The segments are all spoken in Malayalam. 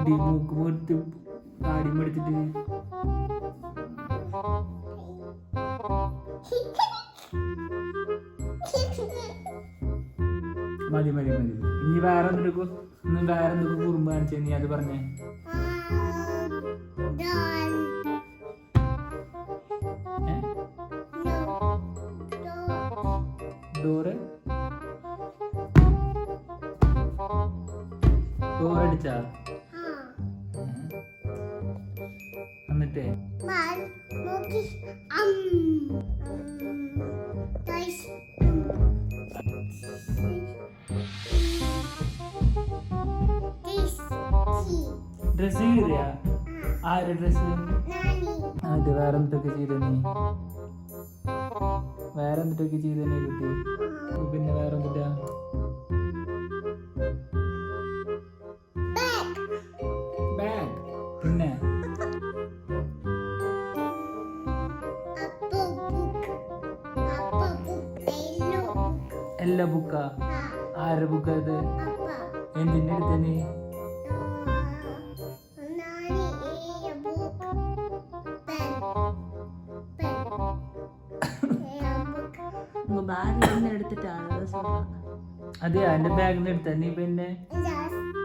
മുടി മൂക്ക് പോയിട്ട് താടി എടുത്തിട്ട് മതി മതി മതി. ഇനി വേറെ എന്തൊക്കെ കുറുമ്പ് കാണിച്ചേ നീ അത് പറഞ്ഞേ. ഡോറടിച്ചാ എന്നിട്ടേ ഡ്രസ് കീറിയ ആരുടെ ഡ്രസ്? അത് വേറെ എന്തൊക്കെ ചെയ്ത നീ? വേറെ എന്തൊക്കെ ചെയ്ത നീ കുട്ടി? പിന്നെ വേറെ എന്തിട്ടാ? ബാഗ്. പിന്നെ എല്ലാ ബുക്കാ? ആരുടെ ബുക്കാ ഇത്? എന്തിന്റെ അടുത്ത നീ? അതെയാ എന്റെ ബാഗിന്ന് എടുത്ത നീ? പിന്നെ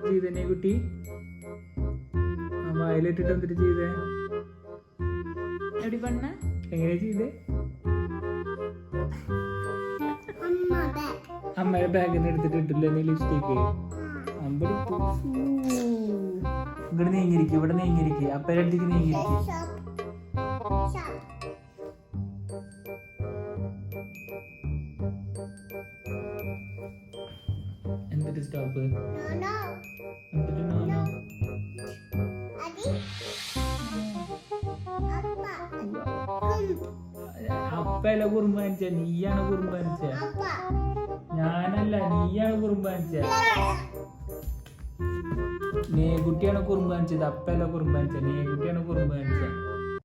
ചെയ്തേ കുട്ടി? വായിലിട്ടിട്ട് എന്നിട്ട് ചെയ്തേ? എങ്ങനെ ചെയ്തേ? അമ്മയുടെ ബാഗിന്ന് എടുത്തിട്ട് ഇട്ടില്ലേ നീ ലിപ്സ്റ്റിക്ക്? ഇവിടെ നീങ്ങിരിക്കും, ഇവിടെ നീങ്ങിരിക്കും, അപ്പയുടെ അടുത്തേക്ക് നീങ്ങിരിക്കും. എന്നിട്ട് സ്റ്റോപ്പ്. എന്നിട്ട് നോനോ. അപ്പയല്ല കുറുമ്പാനിച്ച, നീയാണ് കുറുമ്പാനിച്ച. ഞാനല്ല, നീയാണ് കുറുമ്പാനിച്ച. നീ കുട്ടിയാണ് കുറുമ്പാനിച്ചത്, അപ്പയല്ല കുറുമ്പാനിച്ച. നീ കുട്ടിയാണ് കുറുമ്പാനിച്ച.